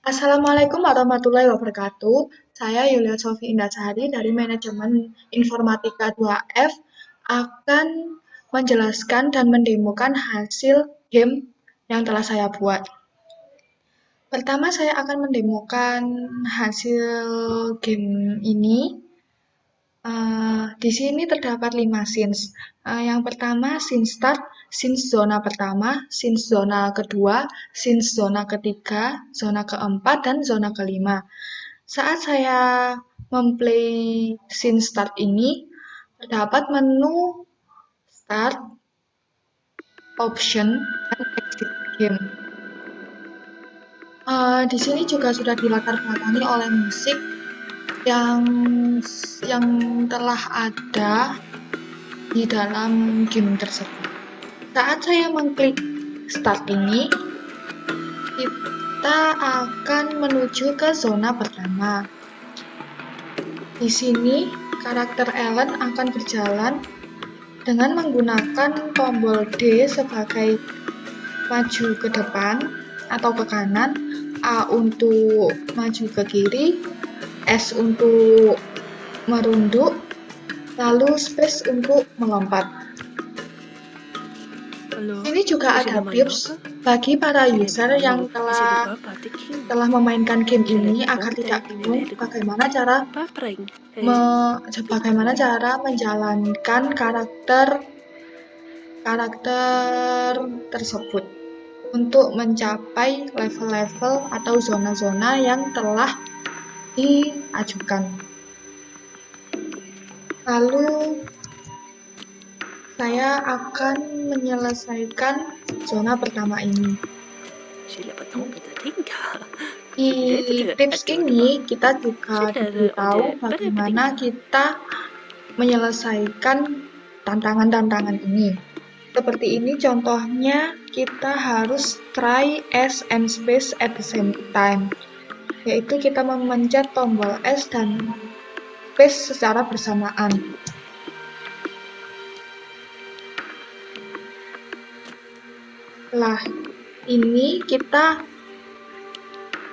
Assalamualaikum warahmatullahi wabarakatuh. Saya Yulia Sofi Indasari dari Manajemen Informatika 2F akan menjelaskan dan mendemokan hasil game yang telah saya buat. Pertama, saya akan mendemokan hasil game ini. Di sini terdapat 5 scenes. Yang pertama, scene start, scene zona pertama, scene zona kedua, scene zona ketiga, zona keempat, dan zona kelima. Saat saya memplay scene start ini, terdapat menu start, option, dan exit game. Di sini juga sudah dilatar belakangi oleh musik yang yang telah ada di dalam game tersebut. Saat saya mengklik start ini, kita akan menuju ke zona pertama. Di sini, karakter Ellen akan berjalan dengan menggunakan tombol D sebagai maju ke depan atau ke kanan, A untuk maju ke kiri, S untuk merunduk, lalu space untuk melompat. Halo, Ini juga bisa ada main tips apa? bagi para Sini user halo, yang isi lupa patikin. telah memainkan game Sini ini agar ponte, tidak bingung nede bagaimana cara papreng. bagaimana cara menjalankan karakter karakter tersebut untuk mencapai level-level atau zona-zona yang telah diajukan. Lalu saya akan menyelesaikan zona pertama ini. Sila patong kita tinggal. Di tips ini kita juga diberitahu bagaimana kita menyelesaikan tantangan-tantangan ini. Seperti ini contohnya, kita harus try S and space at the same time, yaitu kita memencet tombol S dan space secara bersamaan. Setelah ini kita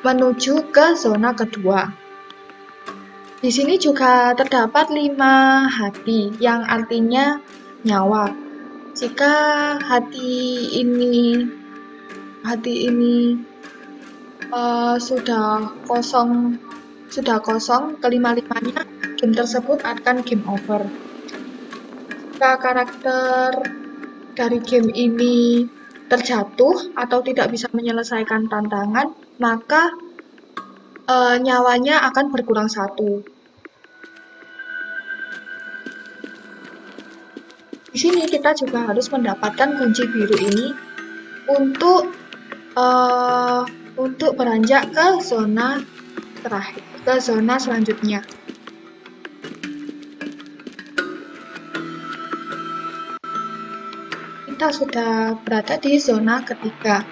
menuju ke zona kedua. Di sini juga terdapat 5 hati yang artinya nyawa. Jika hati ini sudah kosong kelima-limanya, game tersebut akan game over. Jika karakter dari game ini terjatuh atau tidak bisa menyelesaikan tantangan, maka nyawanya akan berkurang 1. Di sini kita juga harus mendapatkan kunci biru ini untuk beranjak ke zona terakhir, ke zona selanjutnya. Kita sudah berada di zona ketiga.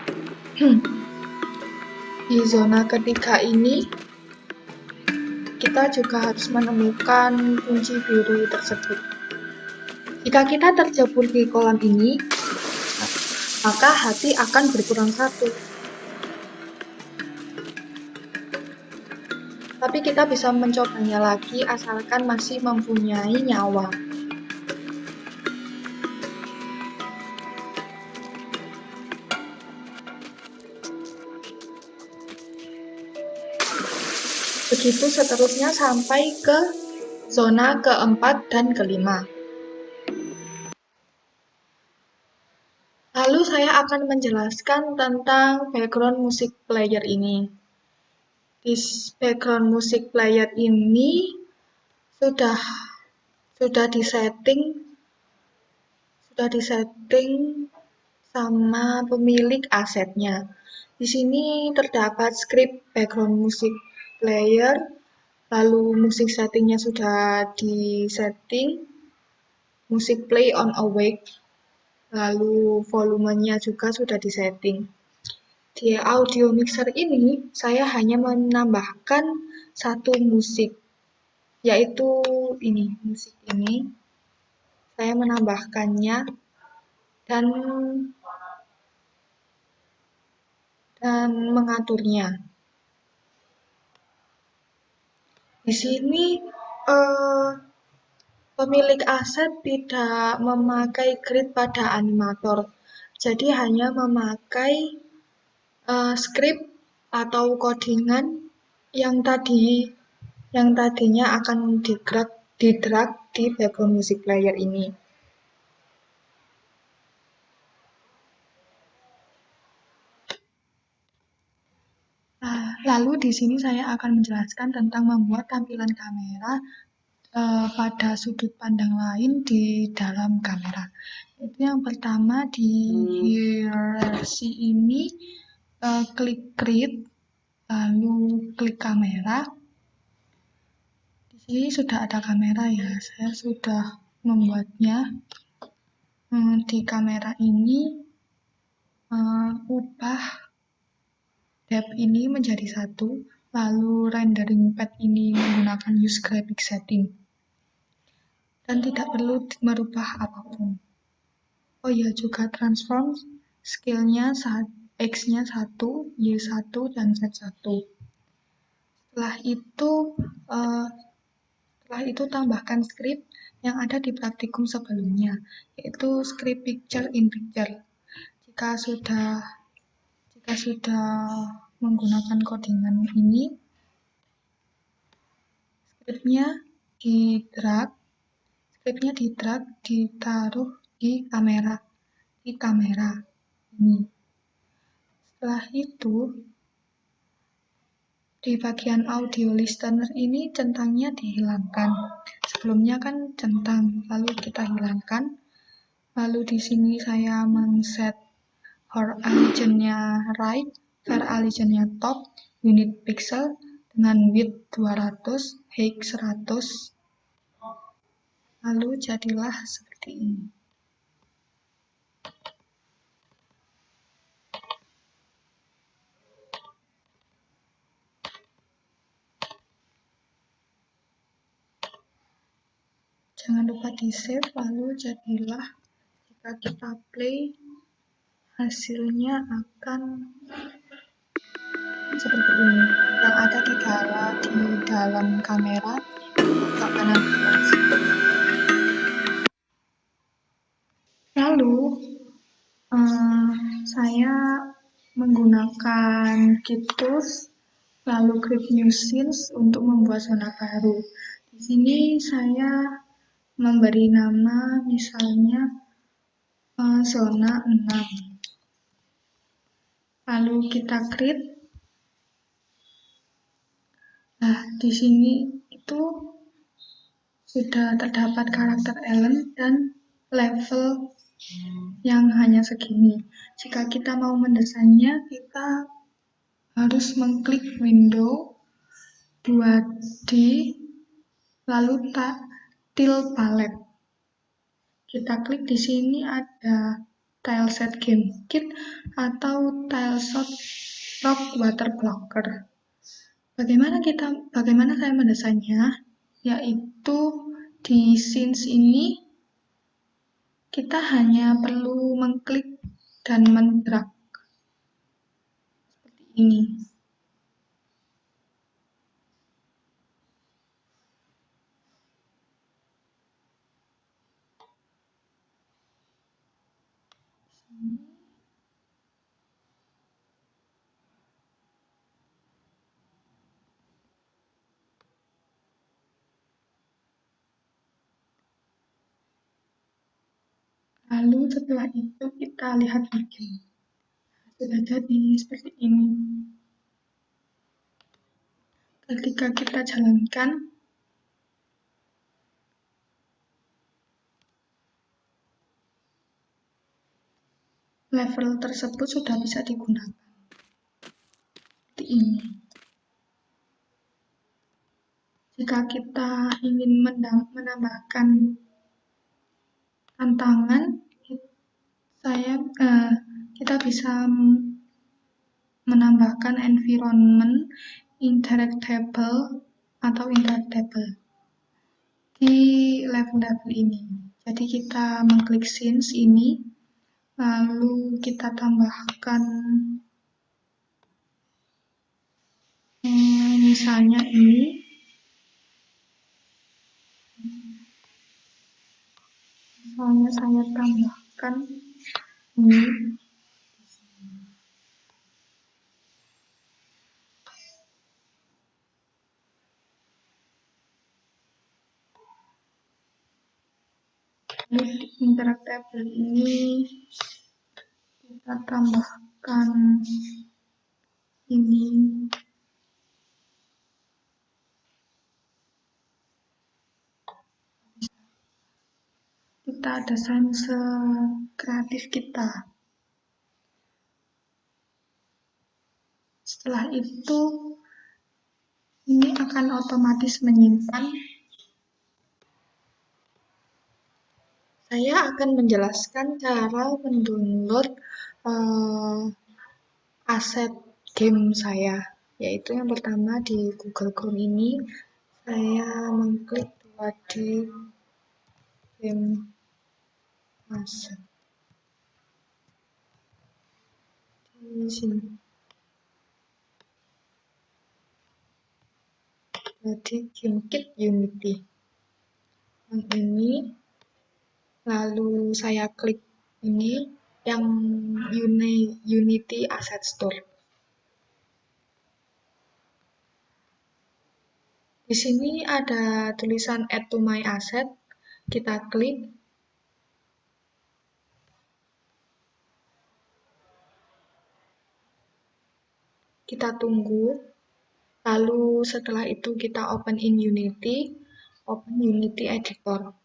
Di zona ketiga ini, kita juga harus menemukan kunci biru tersebut. Jika kita terjebur di kolam ini, maka hati akan berkurang 1. Tapi kita bisa mencobanya lagi asalkan masih mempunyai nyawa. Begitu seterusnya sampai ke zona keempat dan kelima. Lalu saya akan menjelaskan tentang background music player ini. Di background music player ini sudah disetting sama pemilik asetnya. Di sini terdapat script background music player, lalu musik settingnya sudah disetting, musik play on awake, lalu volumenya juga sudah disetting. Di audio mixer ini, saya hanya menambahkan satu musik, yaitu musik ini. Saya menambahkannya dan mengaturnya. Di sini eh, pemilik aset tidak memakai grid pada animator, jadi hanya memakai script atau codingan yang tadinya akan di-drag di background music player ini. Lalu di sini saya akan menjelaskan tentang membuat tampilan kamera pada sudut pandang lain di dalam kamera. Itu yang pertama di hierarchy ini klik create, lalu klik kamera. Di sini sudah ada kamera ya, saya sudah membuatnya. Di kamera ini ubah depth ini menjadi 1, lalu rendering path ini menggunakan use graphic setting. Dan tidak perlu merubah apapun. Oh iya, juga transform scale-nya X-nya 1, Y1, dan Z1. Setelah itu tambahkan script yang ada di praktikum sebelumnya, yaitu script picture in picture. Jika sudah menggunakan codingan ini, scriptnya di-drag, ditaruh di kamera ini. Setelah itu, di bagian audio listener ini centangnya dihilangkan. Sebelumnya kan centang, lalu kita hilangkan. Lalu di sini saya men-set horizonnya right, variable-nya top, unit pixel dengan width 200, height 100. Lalu jadilah seperti ini. Jangan lupa di-save, lalu jadilah jika kita play, hasilnya akan seperti ini. Yang ada di dalam kamera ke kanan atas. Lalu saya menggunakan Git Tools, lalu Create New Scenes untuk membuat zona baru. Di sini saya memberi nama misalnya zona 6. Lalu kita create. Nah, di sini itu sudah terdapat karakter element dan level yang hanya segini. Jika kita mau mendesainnya, kita harus mengklik window 2D, lalu tile palette. Kita klik di sini ada tileset game kit atau tileset rock water blocker. Bagaimana saya mendesainnya? Yaitu di scenes ini kita hanya perlu mengklik dan mendrag seperti ini. Lalu setelah itu kita lihat lagi. Sudah jadi seperti ini. Ketika kita jalankan, level tersebut sudah bisa digunakan. Seperti ini. Jika kita ingin menambahkan tantangan, kita bisa menambahkan environment interactable atau interactable di level-level ini. Jadi kita mengklik scenes ini, lalu kita tambahkan misalnya ini, Misalnya saya tambahkan ini, interactable ini kita tambahkan ini, kita desain sekreatif kita. Setelah itu ini akan otomatis menyimpan. Saya akan menjelaskan cara mendownload aset game saya, yaitu yang pertama di Google Chrome ini saya mengklik 2D game asset di sini. Jadi game kit Unity yang ini, lalu saya klik ini yang Unity Asset Store. Di sini ada tulisan Add to my asset. Kita klik. Kita tunggu. Lalu setelah itu kita open in Unity. Open Unity Editor.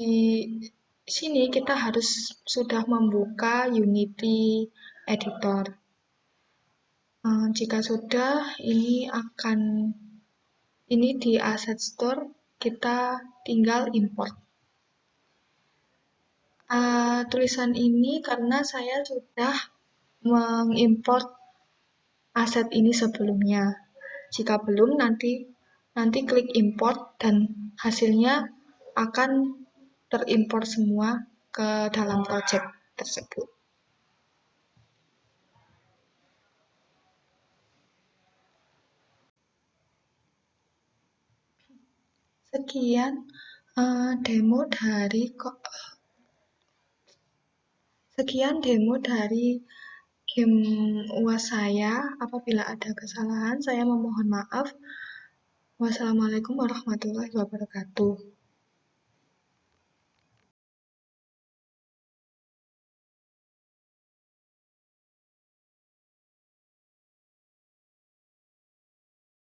Di sini kita harus sudah membuka Unity Editor. Jika sudah, ini di Asset Store kita tinggal import. Tulisan ini karena saya sudah mengimport aset ini sebelumnya. Jika belum, nanti klik import dan hasilnya akan terimport semua ke dalam project tersebut. Sekian demo dari game UAS saya. Apabila ada kesalahan, saya memohon maaf. Wassalamualaikum warahmatullahi wabarakatuh.